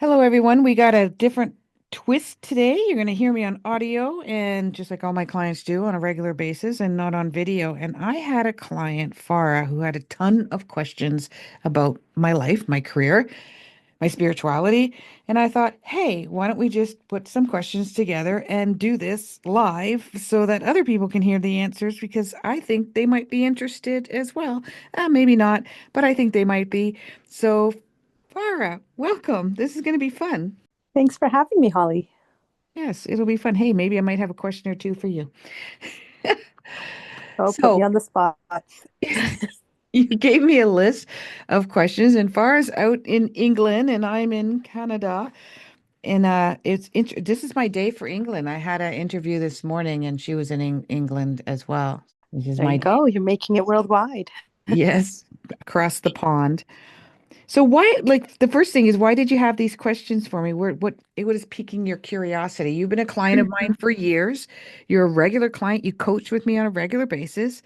Hello, everyone. We got a different twist today. You're going to hear me on audio and just like all my clients do on a regular basis and not on video. And I had a client, Farah, who had a ton of questions about my life, my career, my spirituality. And I thought, hey, why don't we just put some questions together and do this live so that other people can hear the answers because I think they might be interested as well. Maybe not, but I think they might be. So Farah, welcome. This is going to be fun. Thanks for having me, Holly. Yes, it'll be fun. Hey, maybe I might have a question or two for you. Oh, put me So, on the spot. you gave me a list of questions, and Farah's out in England, and I'm in Canada. And this is my day for England. I had an interview this morning, and she was in England as well. This is There my you day. go. You're making it worldwide. Yes, across the pond. So why, like, the first thing is, why did you have these questions for me? What is piquing your curiosity? You've been a client of mine for years. You're a regular client. You coach with me on a regular basis.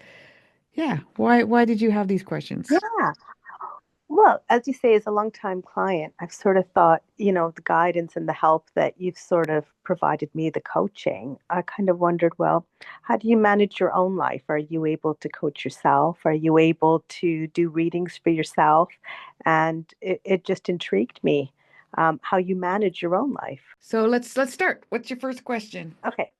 Yeah. Why did you have these questions? Yeah. Well, as you say, as a longtime client, I've sort of thought, the guidance and the help that you've sort of provided me, the coaching, I kind of wondered, well, how do you manage your own life? Are you able to coach yourself? Are you able to do readings for yourself? And it just intrigued me, how you manage your own life. So let's start. What's your first question? Okay.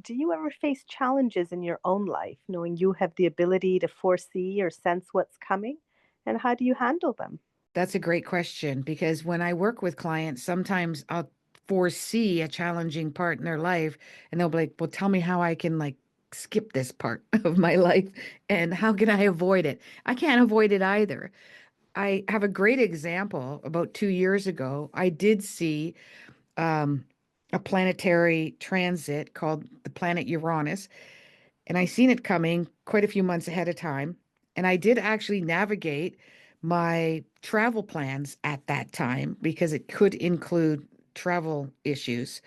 Do you ever face challenges in your own life, knowing you have the ability to foresee or sense what's coming? And how do you handle them? That's a great question because when I work with clients, sometimes I'll foresee a challenging part in their life and they'll be like, well, tell me how I can like skip this part of my life and how can I avoid it? I can't avoid it either. I have a great example. About 2 years ago, I did see um, a planetary transit called the planet Uranus, and I seen it coming quite a few months ahead of time. And I did actually navigate my travel plans at that time because it could include travel issues.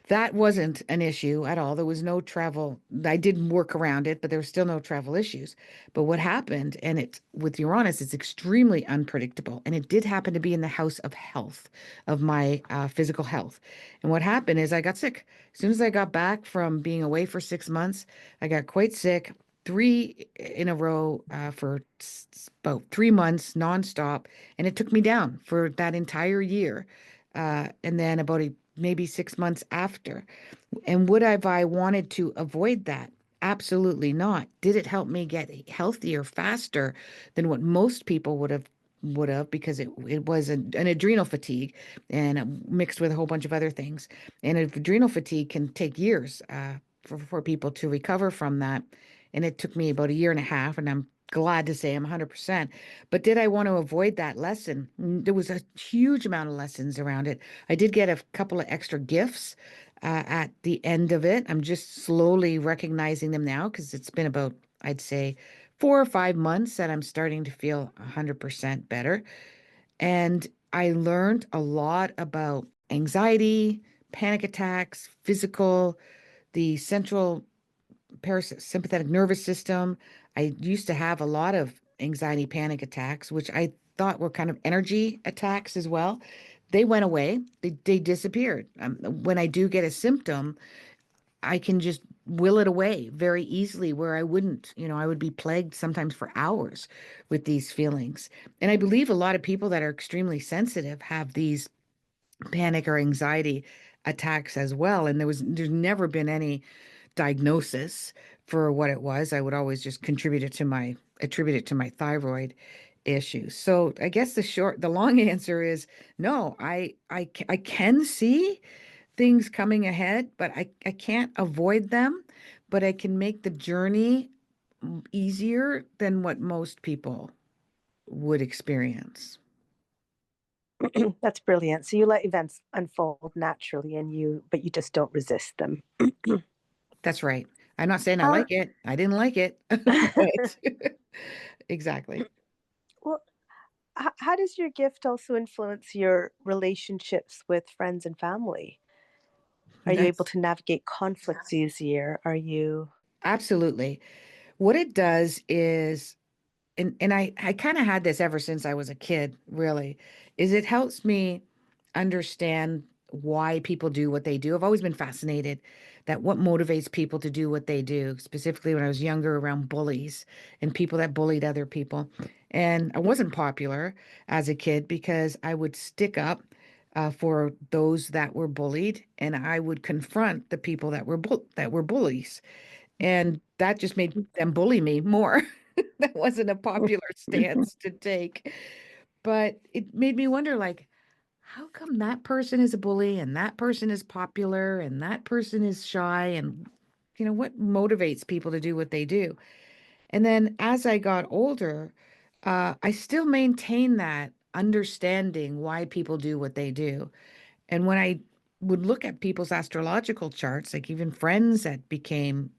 That wasn't an issue at all. There was no travel. I did work around it, but there was still no travel issues. But what happened, and it's with Uranus, it's extremely unpredictable. And it did happen to be in the house of health, of my physical health. And what happened is I got sick. As soon as I got back from being away for 6 months, I got quite sick, three in a row for about 3 months nonstop. And it took me down for that entire year. And then about maybe 6 months after. And would have I wanted to avoid that? Absolutely not. Did it help me get healthier faster than what most people would have because it was an adrenal fatigue and mixed with a whole bunch of other things. And adrenal fatigue can take years for people to recover from that. And it took me about a year and a half, and I'm glad to say I'm 100%. But did I want to avoid that lesson? There was a huge amount of lessons around it. I did get a couple of extra gifts at the end of it. I'm just slowly recognizing them now because it's been about, I'd say, 4 or 5 months that I'm starting to feel 100% better. And I learned a lot about anxiety, panic attacks, physical, the central parasympathetic nervous system. I used to have a lot of anxiety panic attacks, which I thought were kind of energy attacks as well. They went away. They disappeared. When I do get a symptom, I can just will it away very easily where I wouldn't, I would be plagued sometimes for hours with these feelings. And I believe a lot of people that are extremely sensitive have these panic or anxiety attacks as well. And there's never been any diagnosis for what it was. I would always just attribute it to my thyroid issues. So I guess the long answer is no. I can see things coming ahead, but I can't avoid them. But I can make the journey easier than what most people would experience. That's brilliant. So you let events unfold naturally but you just don't resist them. That's right. I'm not saying I How, like it. I didn't like it, but exactly. well, how does your gift also influence your relationships with friends and family? Are you able That's to navigate conflicts easier? Are you? absolutely. What it does is, and I kind of had this ever since I was a kid, really, is it helps me. understand why people do what they do. I've always been fascinated that what motivates people to do what they do, specifically when I was younger around bullies and people that bullied other people. And I wasn't popular as a kid because I would stick up for those that were bullied, and I would confront the people that were bullies, and that just made them bully me more. That wasn't a popular stance to take, but it made me wonder, like, how come that person is a bully and that person is popular and that person is shy, and what motivates people to do what they do? And then as I got older, I still maintain that understanding why people do what they do. And when I would look at people's astrological charts, like even friends that became,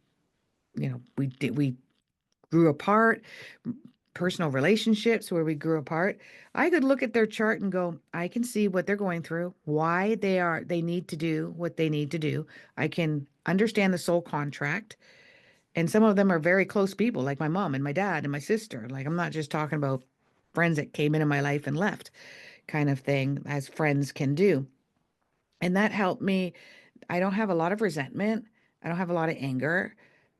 we grew apart, personal relationships where we grew apart, I could look at their chart and go, I can see what they're going through, why they need to do what they need to do. I can understand the soul contract. And some of them are very close people, like my mom and my dad and my sister. Like, I'm not just talking about friends that came into my life and left kind of thing, as friends can do. And that helped me. I don't have a lot of resentment. I don't have a lot of anger.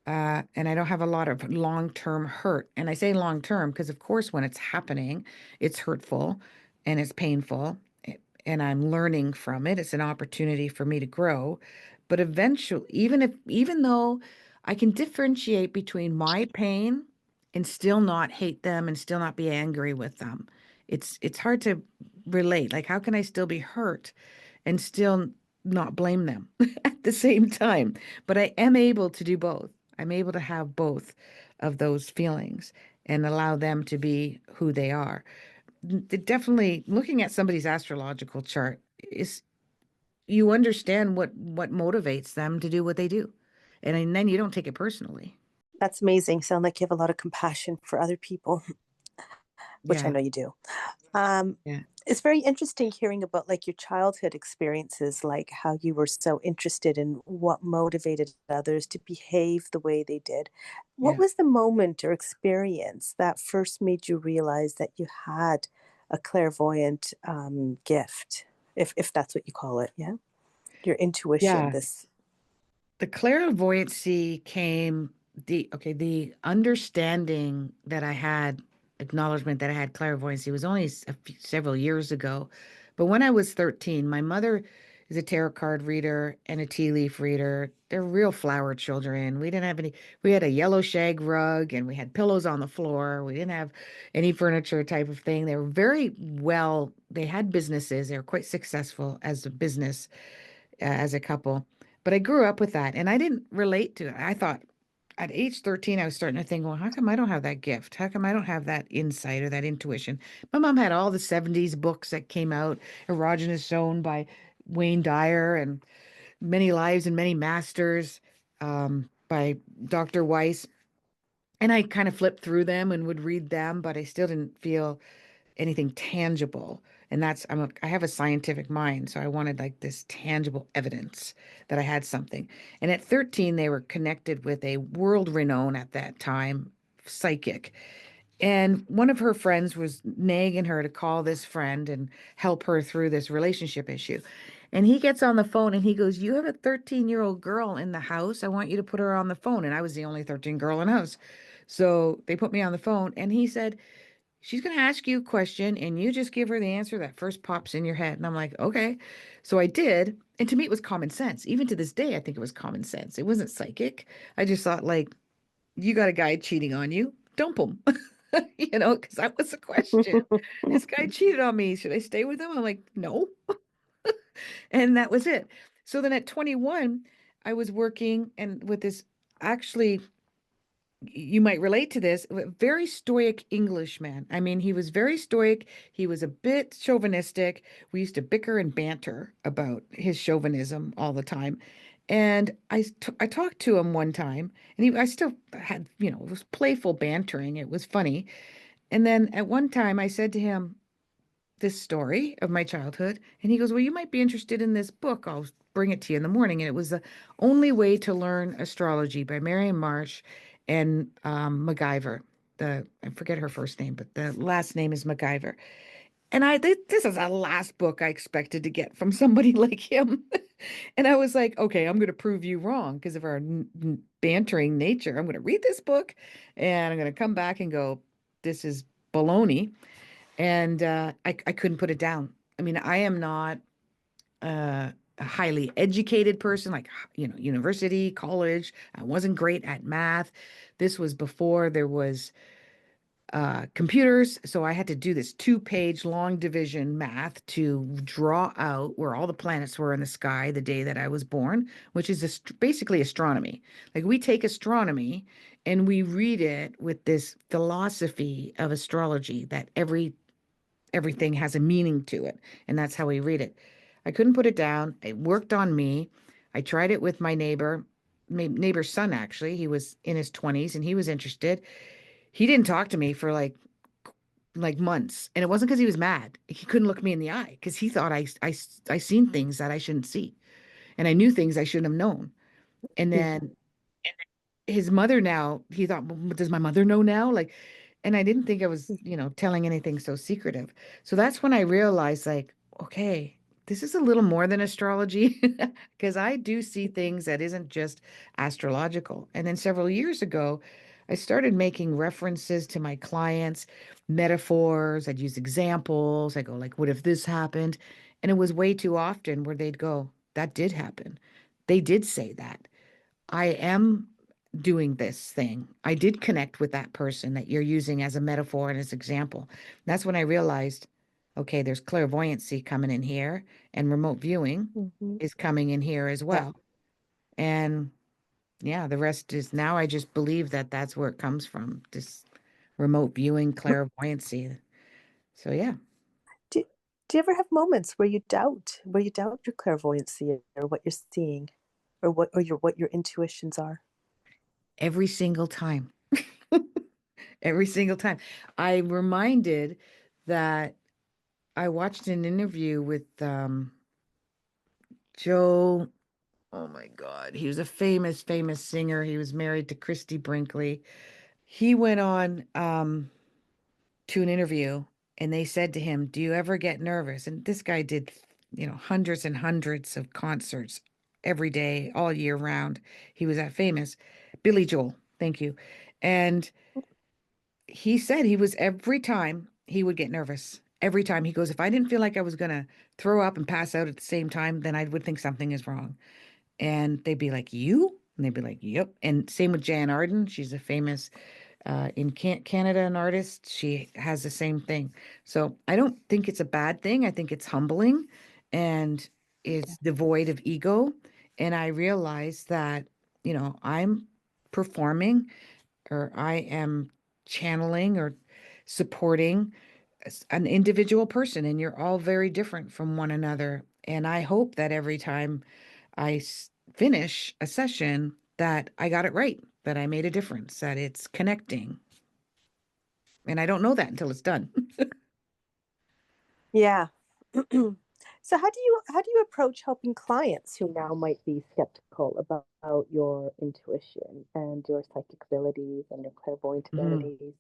And I don't have a lot of long-term hurt. And I say long-term because, of course, when it's happening, it's hurtful and it's painful. And I'm learning from it. It's an opportunity for me to grow. But eventually, even though I can differentiate between my pain and still not hate them and still not be angry with them, it's hard to relate. Like, how can I still be hurt and still not blame them at the same time? But I am able to do both. I'm able to have both of those feelings and allow them to be who they are. Definitely looking at somebody's astrological chart is, you understand what motivates them to do what they do. And then you don't take it personally. That's amazing. Sound like you have a lot of compassion for other people, which I Yeah. know you do. Um, Yeah. it's very interesting hearing about like your childhood experiences, like how you were so interested in what motivated others to behave the way they did. What Yeah. was the moment or experience that first made you realize that you had a clairvoyant gift, if that's what you call it? Yeah, your intuition. Yeah. This The clairvoyancy came, the understanding that I had, acknowledgement that I had clairvoyancy was only several years ago. But when I was 13, my mother is a tarot card reader and a tea leaf reader. They're real flower children. We didn't have any, we had a yellow shag rug and we had pillows on the floor. We didn't have any furniture type of thing. They were very well, they had businesses. They were quite successful as a business, as a couple. But I grew up with that and I didn't relate to it. I thought at age 13, I was starting to think, well, how come I don't have that gift? How come I don't have that insight or that intuition? My mom had all the 70s books that came out, Erogenous Zone by Wayne Dyer and Many Lives and Many Masters, by Dr. Weiss. And I kind of flipped through them and would read them, but I still didn't feel anything tangible. And I have a scientific mind, so I wanted like this tangible evidence that I had something. And at 13, they were connected with a world renowned at that time psychic. And one of her friends was nagging her to call this friend and help her through this relationship issue. And he gets on the phone and he goes, "You have a 13-year-old girl in the house. I want you to put her on the phone." And I was the only 13 girl in the house. So they put me on the phone and he said, "She's going to ask you a question and you just give her the answer that first pops in your head." And I'm like, okay. So I did. And to me, it was common sense. Even to this day, I think it was common sense. It wasn't psychic. I just thought, like, you got a guy cheating on you, dump him. Because that was the question. This guy cheated on me. Should I stay with him? I'm like, no. And that was it. So then at 21, I was working and with this, actually, you might relate to this, a very stoic Englishman. I mean, he was very stoic. He was a bit chauvinistic. We used to bicker and banter about his chauvinism all the time. And I talked to him one time, and I still had, it was playful bantering. It was funny. And then at one time, I said to him this story of my childhood, and he goes, "Well, you might be interested in this book. I'll bring it to you in the morning." And it was The Only Way to Learn Astrology by Marion Marsh and MacGyver. I forget her first name, but the last name is MacGyver. And this is the last book I expected to get from somebody like him. And I was like, okay, I'm going to prove you wrong because of our bantering nature. I'm going to read this book and I'm going to come back and go, this is baloney. And I couldn't put it down. I mean, I am not a highly educated person, like, university, college. I wasn't great at math. This was before there was computers. So I had to do this 2-page long division math to draw out where all the planets were in the sky the day that I was born, which is basically astronomy. Like we take astronomy and we read it with this philosophy of astrology that everything has a meaning to it. And that's how we read it. I couldn't put it down. It worked on me. I tried it with my neighbor's son, actually. He was in his 20s and he was interested. He didn't talk to me for like months. And it wasn't because he was mad. He couldn't look me in the eye because he thought I seen things that I shouldn't see. And I knew things I shouldn't have known. And Mhm. then his mother now, he thought, "Well, does my mother know now?" Like, and I didn't think I was, telling anything so secretive. So that's when I realized, like, okay, this is a little more than astrology because I do see things that isn't just astrological. And then several years ago, I started making references to my clients, metaphors. I'd use examples. I go, like, what if this happened? And it was way too often where they'd go, that did happen. They did say that. I am doing this thing. I did connect with that person that you're using as a metaphor and as example. That's when I realized, okay, there's clairvoyancy coming in here, and remote viewing Mhm. is coming in here as Yeah. well. And yeah, the rest is now I just believe that that's where it comes from, this remote viewing clairvoyancy. So yeah, Do, do you ever have moments where you doubt your clairvoyancy or what you're seeing, or what your intuitions are? every single time, every single time. I'm reminded that I watched an interview with Joe. Oh my God. He was a famous, famous singer. He was married to Christy Brinkley. He went on to an interview and they said to him, do you ever get nervous? And this guy did, hundreds and hundreds of concerts every day, all year round. He was that famous. Billy Joel. Thank you. And he said he was every time he would get nervous. Every time he goes, if I didn't feel like I was going to throw up and pass out at the same time, then I would think something is wrong. And they'd be like, you? And they'd be like, yep. And same with Jan Arden. She's a famous in Canada an artist. She has the same thing. So I don't think it's a bad thing. I think it's humbling and it's devoid of ego. And I realize that, I'm performing or I am channeling or supporting an individual person, and you're all very different from one another. And I hope that every time finish a session that I got it right, that I made a difference, that it's connecting. And I don't know that until it's done. Yeah. So how do you approach helping clients who now might be skeptical about your intuition and your psychic abilities and your clairvoyant Mhm. abilities?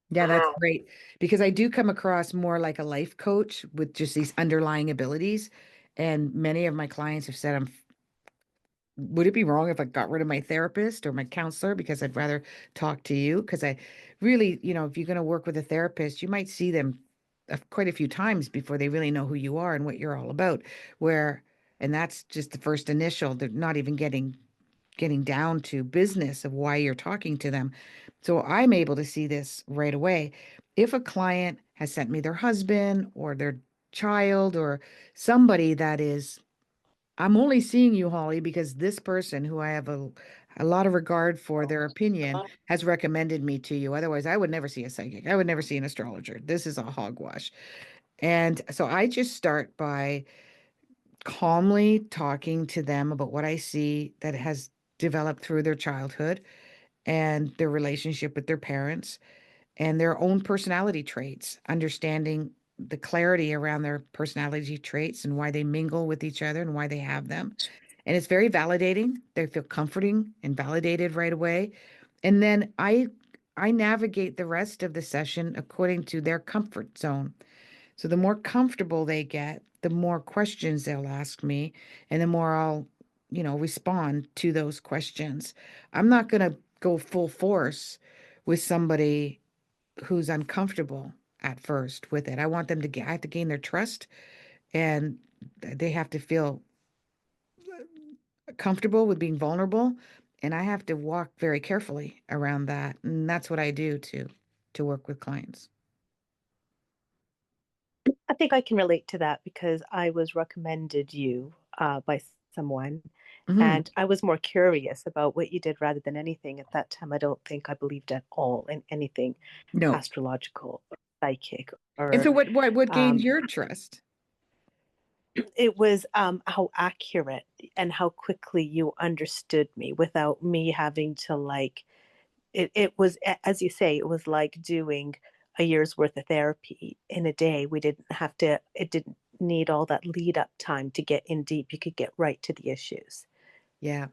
Yeah, that's great because I do come across more like a life coach with just these underlying abilities. And many of my clients have said, would it be wrong if I got rid of my therapist or my counselor because I'd rather talk to you? Because I really, if you're going to work with a therapist, you might see them quite a few times before they really know who you are and what you're all about. And that's just the first initial. They're not even getting down to business of why you're talking to them. So I'm able to see this right away. If a client has sent me their husband or their child or somebody that is, I'm only seeing you, Holly, because this person who I have a lot of regard for their opinion has recommended me to you. Otherwise, I would never see a psychic. I would never see an astrologer. This is a hogwash. And so I just start by calmly talking to them about what I see that has developed through their childhood and their relationship with their parents and their own personality traits, understanding the clarity around their personality traits and why they mingle with each other and why they have them. And it's very validating. They feel comforting and validated right away. And then I navigate the rest of the session according to their comfort zone. So the more comfortable they get, the more questions they'll ask me, and the more I'll, respond to those questions. I'm not going to go full force with somebody who's uncomfortable at first with it. I want them to get, I have to gain their trust, and they have to feel comfortable with being vulnerable. And I have to walk very carefully around that. And that's what I do to work with clients. I think I can relate to that because I was recommended you by someone, Hmm. and I was more curious about what you did rather than anything. At that time, I don't think I believed at all in anything No. astrological or psychic And so or what gained um, your trust? it was how accurate and how quickly you understood me without me having to like it was, as you say, it was like doing a year's worth of therapy in a day. We didn't have to, it didn't need all that lead up time to get in deep. You could get right to the issues. Yeah.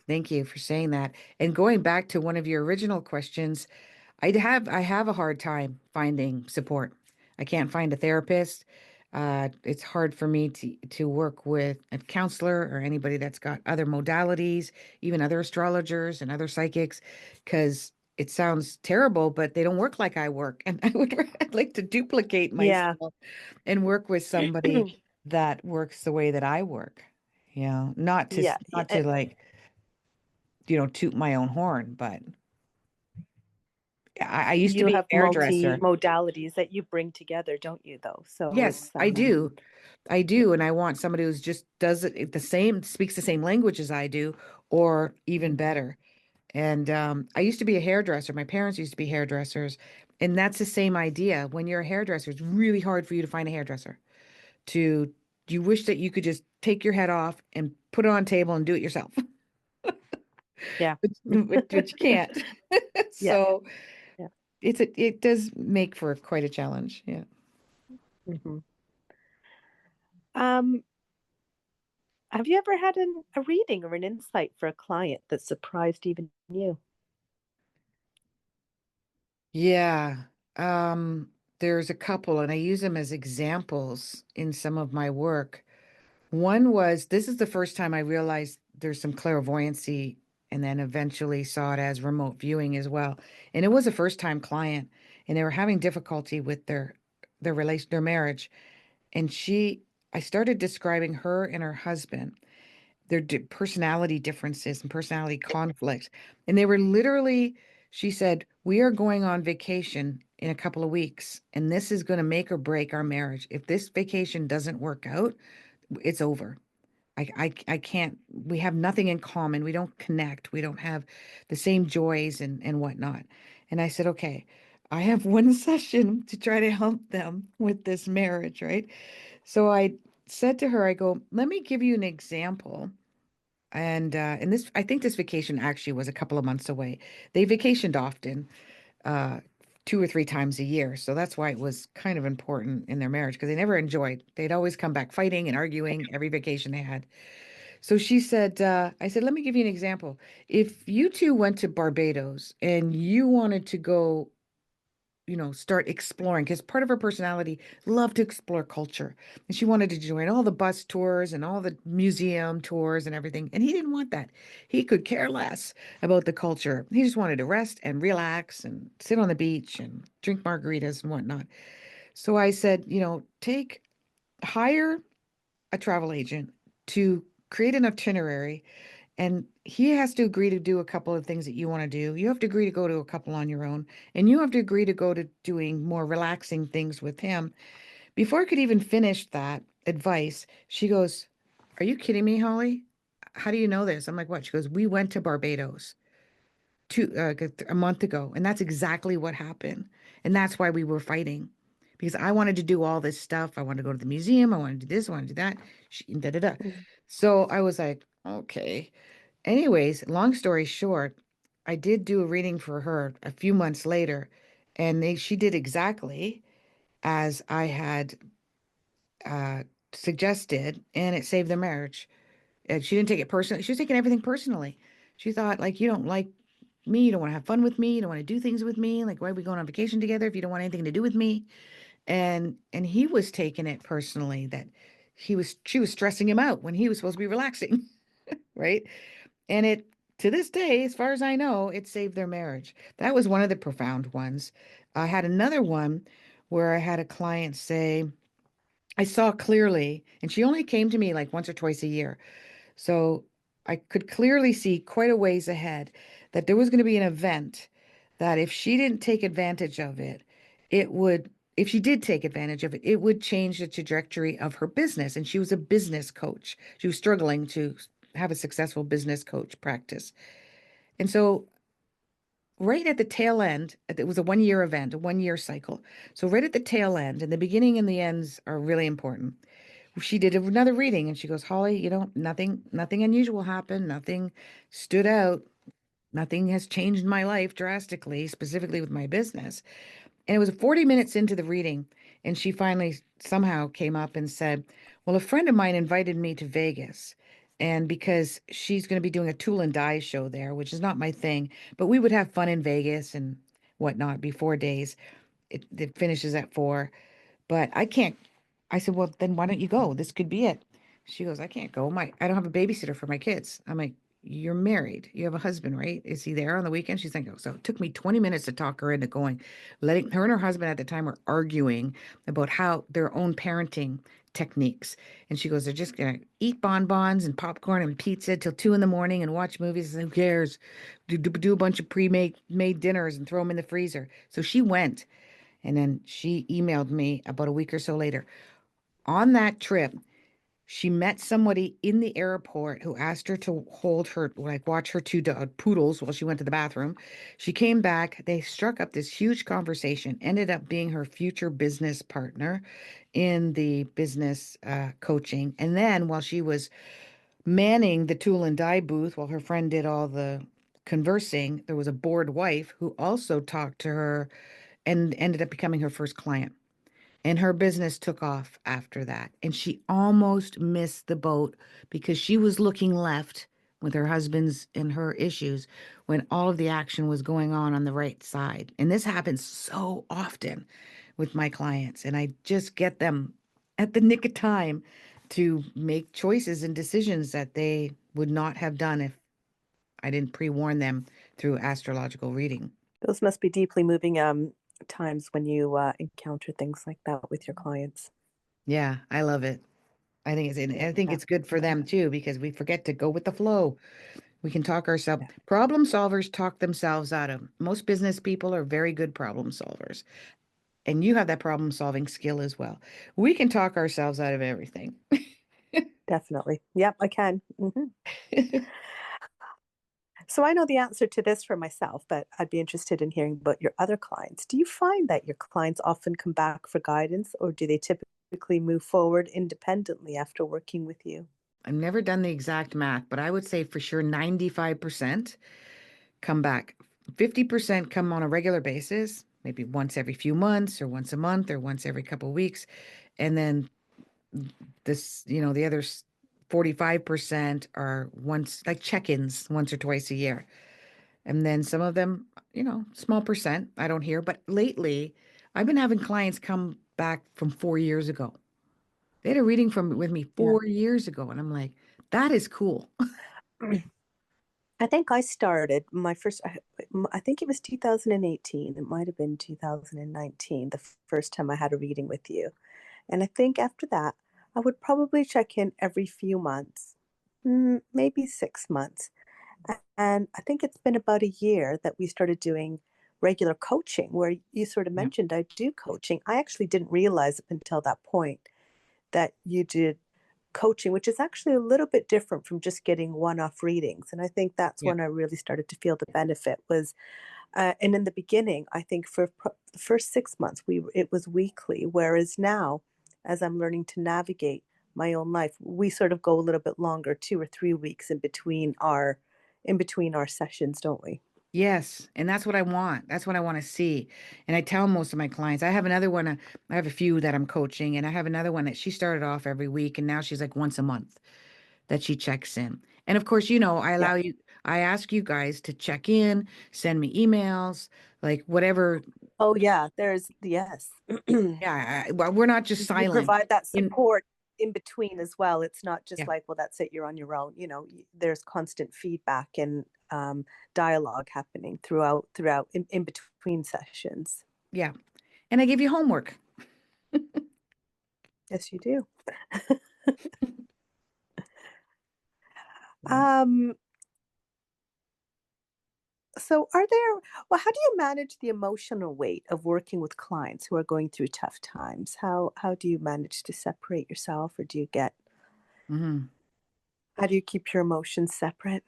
Thank you for saying that. And going back to one of your original questions, I have a hard time finding support. I can't find a therapist. It's hard for me to work with a counselor or anybody that's got other modalities, even other astrologers and other psychics, because it sounds terrible, but they don't work like I work. And I'd like to duplicate Yeah. myself and work with somebody that works the way that I work. Not to Yeah. not to like, toot my own horn, but I used to You be have a multi hairdresser. modalities that you bring together, don't you, though? So Yes, it's, I do. I do. And I want somebody who's just does it the same, speaks the same language as I do, or even mhm. better. And I used to be a hairdresser. My parents used to be hairdressers. And that's the same idea. When you're a hairdresser, it's really hard for you to find a hairdresser. To You wish that you could just take your head off and put it on a table and do it yourself, Yeah. but you can't. Yeah. So Yeah. it does make for quite a challenge. Yeah. hmm Um, have you ever had a reading or an insight for a client that surprised even you? Yeah. Um, there's a couple, and I use them as examples in some of my work. One was this is the first time I realized there's some clairvoyancy, and then eventually saw it as remote viewing as well. And it was a first-time client, and they were having difficulty with their marriage. And I started describing her and her husband, their personality differences and personality conflicts. And they were literally, she said, we are going on vacation in a couple of weeks, and this is going to make or break our marriage. If this vacation doesn't work out, it's over. I can't, we have nothing in common. We don't connect. We don't have the same joys and whatnot. And I said, okay, I have one session to try to help them with this marriage, right? So I said to her, I go, let me give you an example. And this, I think this vacation actually was a couple of months away. They vacationed often, uh, 2 or 3 times a year. So that's why it was kind of important in their marriage because they never enjoyed. They'd always come back fighting and arguing every vacation they had. So she said, I said, let me give you an example. If you two went to Barbados and you wanted to go, start exploring, because part of her personality loved to explore culture. And she wanted to join all the bus tours and all the museum tours and everything. And he didn't want that. He could care less about the culture. He just wanted to rest and relax and sit on the beach and drink margaritas and whatnot. So I said, hire a travel agent to create an itinerary, and he has to agree to do a couple of things that you want to do. You have to agree to go to a couple on your own, and you have to agree to go to doing more relaxing things with him. Before I could even finish that advice, she goes, are you kidding me, Holly? How do you know this? I'm like, what? She goes, we went to Barbados a month ago, and that's exactly what happened. And that's why we were fighting. Because I wanted to do all this stuff. I wanted to go to the museum. I wanted to do this. I wanted to do that. Da, da, da. Mm. So I was like, okay. Anyways, long story short, I did do a reading for her a few months later, and she did exactly as I had uh, suggested, and it saved their marriage. And she didn't take it personally. She was taking everything personally. She thought, like, you don't like me, you don't want to have fun with me, you don't want to do things with me. Like, why are we going on vacation together if you don't want anything to do with me? And he was taking it personally that she was stressing him out when he was supposed to be relaxing, right? And it to this day, as far as I know, it saved their marriage. That was one of the profound ones. I had another one where I had a client say, I saw clearly, and she only came to me like once or twice a year. So I could clearly see quite a ways ahead that there was going to be an event that if she didn't take advantage of it, it would, if she did take advantage of it, it would change the trajectory of her business. And she was a business coach. She was struggling to have a successful business coach practice. And so right at the tail end, it was a 1 year event, a 1 year cycle. So right at the tail end, and the beginning and the ends are really important. She did another reading and she goes, Holly, nothing unusual happened. Nothing stood out. Nothing has changed my life drastically, specifically with my business. And it was 40 minutes into the reading. And she finally somehow came up and said, well, a friend of mine invited me to Vegas. And because she's going to be doing a tool and die show there, which is not my thing, but we would have fun in Vegas and whatnot, be 4 days. It finishes at 4. But I can't. I said, well, then why don't you go? This could be it. She goes, I can't go. I don't have a babysitter for my kids. I'm like, you're married. You have a husband, right? Is he there on the weekend? She's like, oh. So it took me 20 minutes to talk her into going, letting her and her husband at the time were arguing about how their own parenting techniques. And she goes, they're just gonna eat bonbons and popcorn and pizza till 2 in the morning and watch movies. And who cares? Do a bunch of pre-made dinners and throw them in the freezer. So she went. And then she emailed me about a week or so later. On that trip, she met somebody in the airport who asked her to hold her, like watch her two poodles while she went to the bathroom. She came back. They struck up this huge conversation, ended up being her future business partner in the business coaching. And then while she was manning the tool and die booth while her friend did all the conversing, there was a bored wife who also talked to her and ended up becoming her first client. And her business took off after that. And she almost missed the boat because she was looking left with her husband's and her issues when all of the action was going on the right side. And this happens so often with my clients. And I just get them at the nick of time to make choices and decisions that they would not have done if I didn't pre-warn them through astrological reading. Those must be deeply moving times when you encounter things like that with your clients. Yeah, I love it. I think Yeah, it's good for them too because we forget to go with the flow. We can talk ourselves. yeah. Problem solvers talk themselves out of. Most business people are very good problem solvers, and you have that problem solving skill as well. We can talk ourselves out of everything. Definitely. Yep, I can. So I know the answer to this for myself, but I'd be interested in hearing about your other clients. Do you find that your clients often come back for guidance, or do they typically move forward independently after working with you? I've never done the exact math, but I would say for sure 95% come back. 50% come on a regular basis, maybe once every few months or once a month or once every couple of weeks. And then the other 45% are once, like check-ins once or twice a year. And then some of them, small percent I don't hear. But lately, I've been having clients come back from 4 years ago. They had a reading from with me Yeah. 4 years ago, and I'm like, that is cool. I think I started my first, I think it was 2018. It might have been 2019, the first time I had a reading with you. And I think after that, I would probably check in every few months, maybe 6 months. And I think it's been about a year that we started doing regular coaching, where you sort of Yeah. mentioned I do coaching. I actually didn't realize up until that point that you did coaching, which is actually a little bit different from just getting one-off readings. And I think that's Yeah. when I really started to feel the benefit was, and in the beginning, I think for the first 6 months, it was weekly, whereas now, as I'm learning to navigate my own life, we sort of go a little bit longer, 2 or 3 weeks in between our sessions, don't we? Yes, and that's what I want. That's what I want to see. And I tell most of my clients, I have another one, I have a few that I'm coaching, and I have another one that she started off every week, and now she's like once a month that she checks in. And of course, I Yeah, allow you, I ask you guys to check in, send me emails, like whatever. Oh yeah, there's yes. Yeah, well, we're not just You silent. provide that In support in between as well. It's not just yeah, like, well, that's it, you're on your own. There's constant feedback and dialogue happening throughout in between sessions. yeah. And I give you homework. Yes, you do. Yeah. Um, so how do you manage the emotional weight of working with clients who are going through tough times? How do you manage to separate yourself, or Mhm. how do you keep your emotions separate?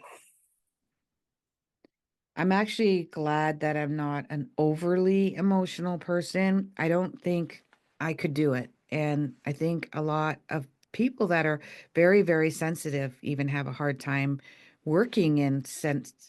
I'm actually glad that I'm not an overly emotional person. I don't think I could do it. And I think a lot of people that are very, very sensitive even have a hard time working in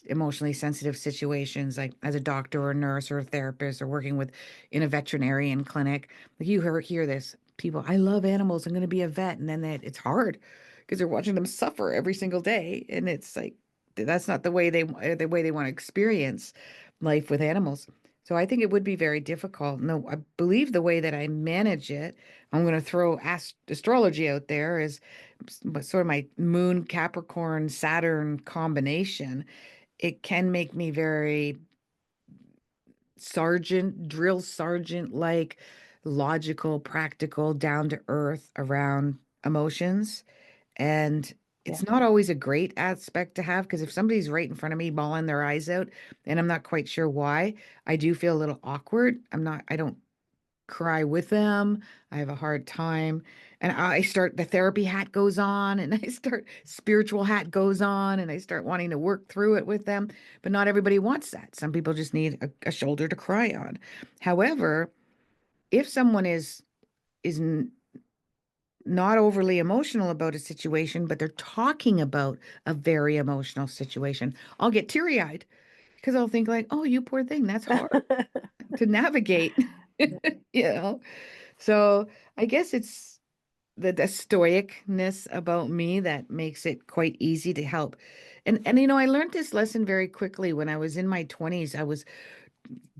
emotionally sensitive situations, like as a doctor or a nurse or a therapist or working with in a veterinarian clinic. Like hear this, people, I love animals. I'm going to be a vet. And then it's hard because they're watching them suffer every single day. And it's like, that's not the way they want to experience life with animals. So I think it would be very difficult. No, I believe the way that I manage it, I'm going to throw astrology out there is sort of my moon Capricorn Saturn combination. It can make me very drill sergeant like logical, practical, down to earth around emotions. And Yeah. it's not always a great aspect to have because if somebody's right in front of me bawling their eyes out and I'm not quite sure why, I do feel a little awkward. I don't cry with them. I have a hard time. And the therapy hat goes on and spiritual hat goes on and I start wanting to work through it with them. But not everybody wants that. Some people just need a shoulder to cry on. However, if someone is not overly emotional about a situation, but they're talking about a very emotional situation, I'll get teary-eyed because I'll think like, "Oh, you poor thing, that's hard to navigate." You know? So, I guess it's the stoicness about me that makes it quite easy to help. And I learned this lesson very quickly when I was in my 20s.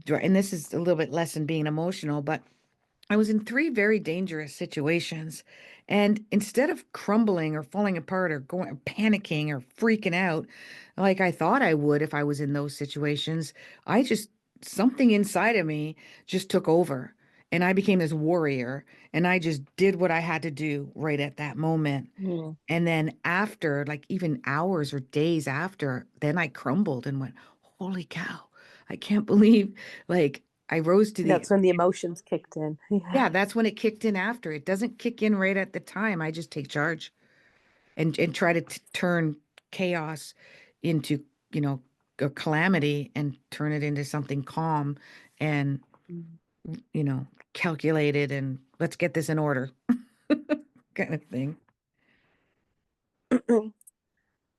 And this is a little bit less than being emotional, but I was in three very dangerous situations. And instead of crumbling or falling apart or going panicking or freaking out like I thought I would if I was in those situations, I just something inside of me just took over and I became this warrior and I just did what I had to do right at that moment. Mm. And then after, like even hours or days after, then I crumbled and went, "Holy cow. I can't believe like I rose to the That's when the emotions kicked in. Yeah. yeah, that's when it kicked in after. It doesn't kick in right at the time. I just take charge and try to turn chaos into, you know, a calamity and turn it into something calm and, Mm. you know, calculated and let's get this in order kind of thing.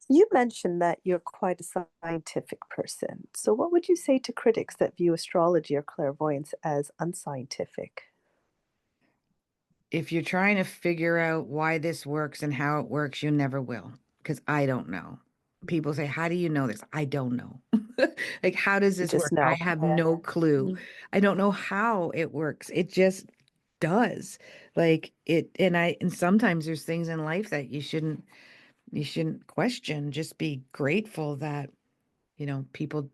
You mentioned that you're quite a scientific person. So, what would you say to critics that view astrology or clairvoyance as unscientific? If you're trying to figure out why this works and how it works, you never will, because I don't know. People say, "How do you know this?" I don't know. Like, how does You this just work? I know. have Yeah. no clue. Mm. I don't know how it works. It just does. Like and sometimes there's things in life that you shouldn't question. Just be grateful that, people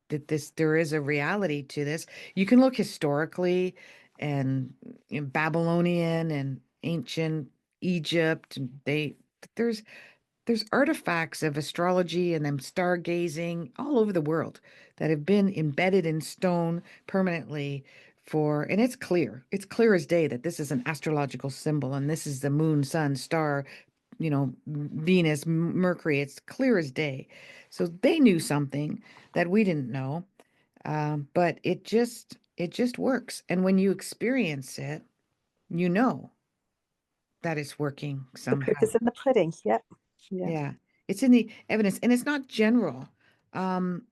that there is a reality to this. You can look historically and Babylonian and ancient Egypt, and there's there's artifacts of astrology and them stargazing all over the world that have been embedded in stone permanently and it's clear. It's clear as day that this is an astrological symbol and this is the moon, sun, star, Venus, Mercury. It's clear as day. So they knew something that we didn't know. But it just works. And when you experience it, you know that it's working The proof somehow. is in the pudding. Yep. Yeah. Yeah. It's in the evidence and it's not general. Um,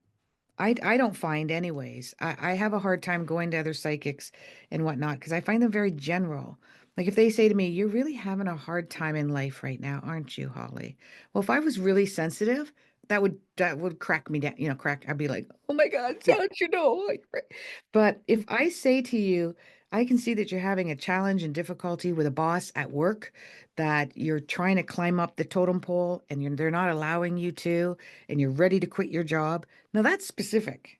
I don't find anyways. I have a hard time going to other psychics and whatnot because I find them very general. Like if they say to me, "You're really having a hard time in life right now, aren't you, Holly?" Well, if I was really sensitive, that would crack me down, crack. I'd be like, oh my God, Yeah. don't you know? Like, right. But if I say to you, I can see that you're having a challenge and difficulty with a boss at work, that you're trying to climb up the totem pole and they're not allowing you to, and you're ready to quit your job. Now that's specific.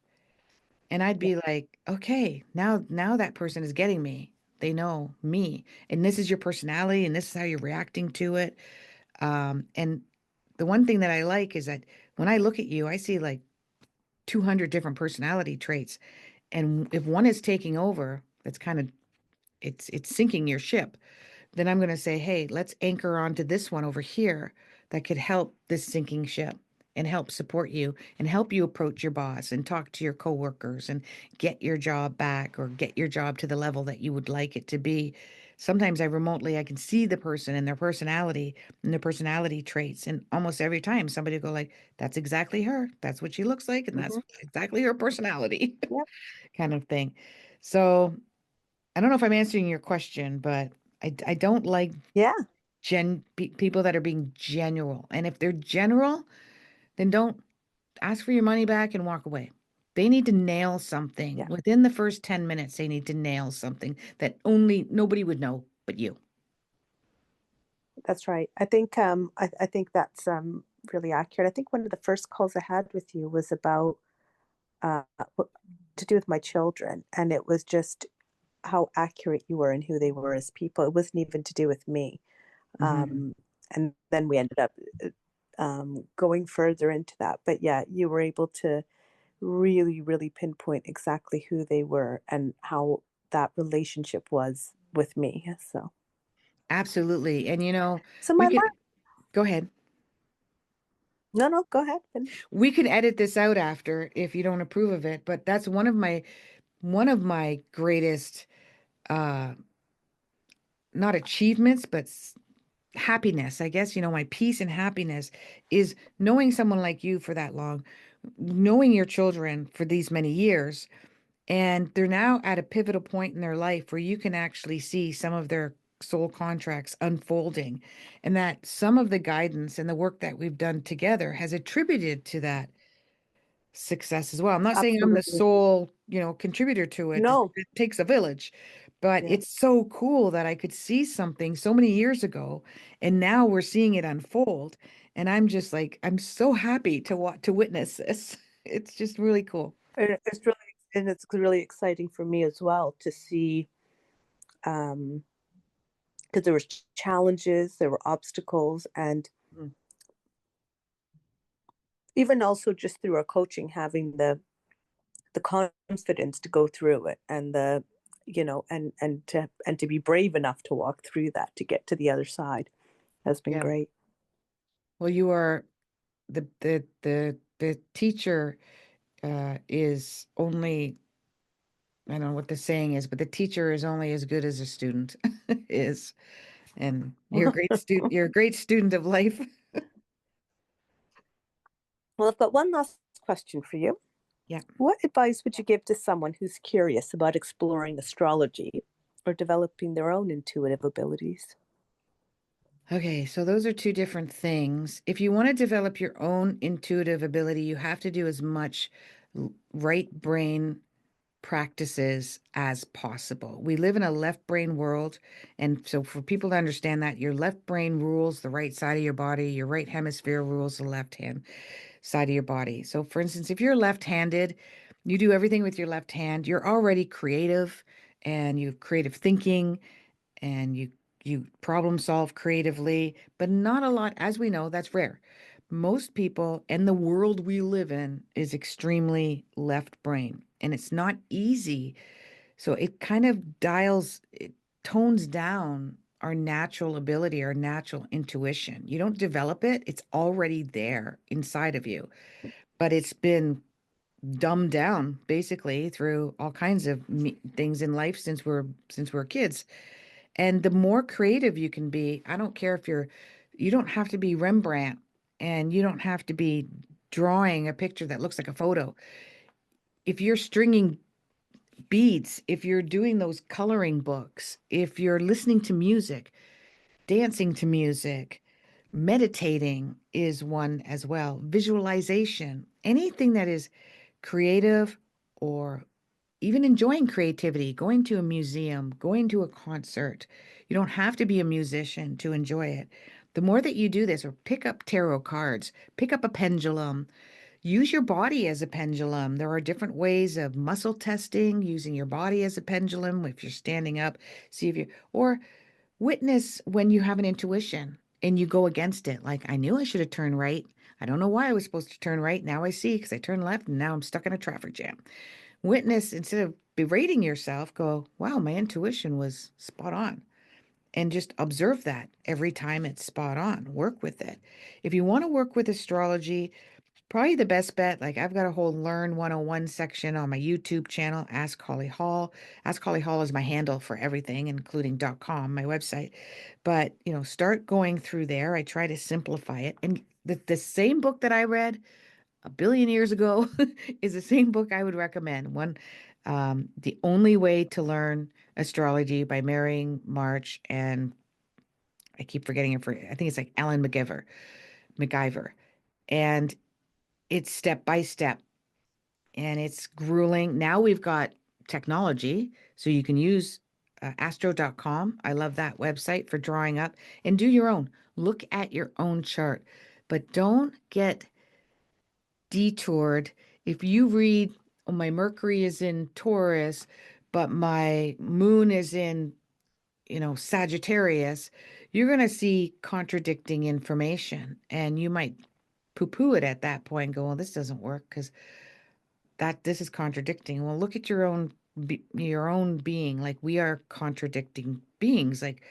And I'd Yeah. be like, okay, now that person is getting me. They know me. And this is your personality and this is how you're reacting to it. And the one thing that I like is that when I look at you, I see like 200 different personality traits. And if one is taking over, that's kind of it's sinking your ship. Then I'm going to say, hey, let's anchor onto this one over here that could help this sinking ship and help support you and help you approach your boss and talk to your coworkers and get your job back or get your job to the level that you would like it to be. Sometimes I can see the person and their personality traits. And almost every time somebody will go like, that's exactly her. That's what she looks like. And that's Hmm. exactly her personality Yeah. kind of thing. So I don't know if I'm answering your question, but I don't like Yeah. people that are being general. And if they're general, then don't ask for your money back and walk away. They need to nail something. Yeah. Within the first 10 minutes, they need to nail something that only nobody would know but you. That's right. I think that's really accurate. I think one of the first calls I had with you was about uh, to do with my children, and it was just how accurate you were and who they were as people. It wasn't even to do with me. Hmm. Um, and then we ended up going further into that. But yeah, you were able to really, really pinpoint exactly who they were and how that relationship was with me. So, Absolutely. And so we my could last, go ahead. no, no, go ahead, finish. We could edit this out after if you don't approve of it, but that's one of my greatest uh not achievements, but happiness, I guess, my peace and happiness is knowing someone like you for that long, knowing your children for these many years, and they're now at a pivotal point in their life where you can actually see some of their soul contracts unfolding, and that some of the guidance and the work that we've done together has attributed to that success as well. I'm not saying I'm the Absolutely. sole, contributor to it. No, It takes a village, but yeah. it's so cool that I could see something so many years ago and now we're seeing it unfold. And I'm just like, I'm so happy to witness this. It's just really cool. It's really exciting for me as well to see, um, because there were challenges, there were obstacles, and Mm. even also just through our coaching, having the confidence to go through it and the and to be brave enough to walk through that to get to the other side has been Yeah. great. Well, you are the teacher is only, I don't know what the saying is, but the teacher is only as good as a student is. And you're a great student. You're a great student of life. Well, I've got one last question for you. Yeah. What advice would you give to someone who's curious about exploring astrology or developing their own intuitive abilities? Okay, so those are two different things. If you want to develop your own intuitive ability, you have to do as much right brain practices as possible. We live in a left brain world. And so, for people to understand that, your left brain rules the right side of your body, your right hemisphere rules the left hand side of your body. So, for instance, if you're left-handed, you do everything with your left hand, you're already creative and you have creative thinking and you problem solve creatively, but not a lot, as we know, that's rare. Most people and the world we live in is extremely left brain, and it's not easy. So it kind of it tones down our natural ability, our natural intuition. You don't develop it, it's already there inside of you, but it's been dumbed down basically through all kinds of things in life since we're kids. And the more creative you can be, I don't care if you don't have to be Rembrandt and you don't have to be drawing a picture that looks like a photo. If you're stringing beads, if you're doing those coloring books, if you're listening to music, dancing to music, Meditating is one as well. Visualization, anything that is creative or even enjoying creativity, going to a museum, going to a concert. You don't have to be a musician to enjoy it. The more that you do this, or pick up tarot cards, pick up a pendulum, use your body as a pendulum. There are different ways of muscle testing, using your body as a pendulum. If you're standing up, see if you, or witness when you have an intuition and you go against it. Like, I knew I should have turned right. I don't know why I was supposed to turn right. Now I see because I turned left and now I'm stuck in a traffic jam. Witness, instead of berating yourself, go, wow, my intuition was spot on. And just observe that every time it's spot on. Work with it. If you want to work with astrology, probably the best bet, like I've got a whole Learn 101 section on my YouTube channel, Ask Holly Hall. Ask Holly Hall is my handle for everything, including .com, my website. But, start going through there. I try to simplify it. And the same book that I read a billion years ago is the same book I would recommend. The Only Way to Learn Astrology by Mary March, and I keep forgetting it, I think it's like Ellen MacGyver. And it's step by step and it's grueling. Now we've got technology, so you can use astro.com. I love that website for drawing up and do your own. Look at your own chart, but don't get detoured. If you read, oh, my Mercury is in Taurus, but my moon is in, Sagittarius, you're going to see contradicting information and you might poo-poo it at that point and go, well, this doesn't work because that this is contradicting. Well, look at your own being. Like, we are contradicting beings. Like,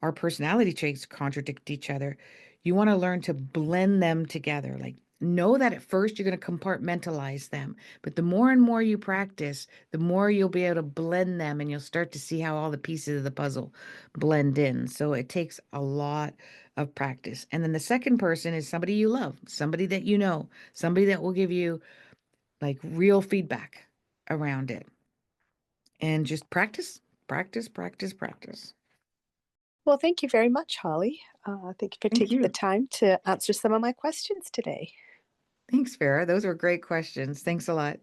our personality traits contradict each other. You want to learn to blend them together. Like, know that at first you're going to compartmentalize them, but the more and more you practice, the more you'll be able to blend them and you'll start to see how all the pieces of the puzzle blend in. So it takes a lot of practice. And then the second person is somebody you love, somebody that you know, somebody that will give you like real feedback around it, and just practice, practice, practice, practice. Well, thank you very much, Holly. Thank you for Thank taking the you. time to answer some of my questions today. Thanks, Farah. Those were great questions. Thanks a lot.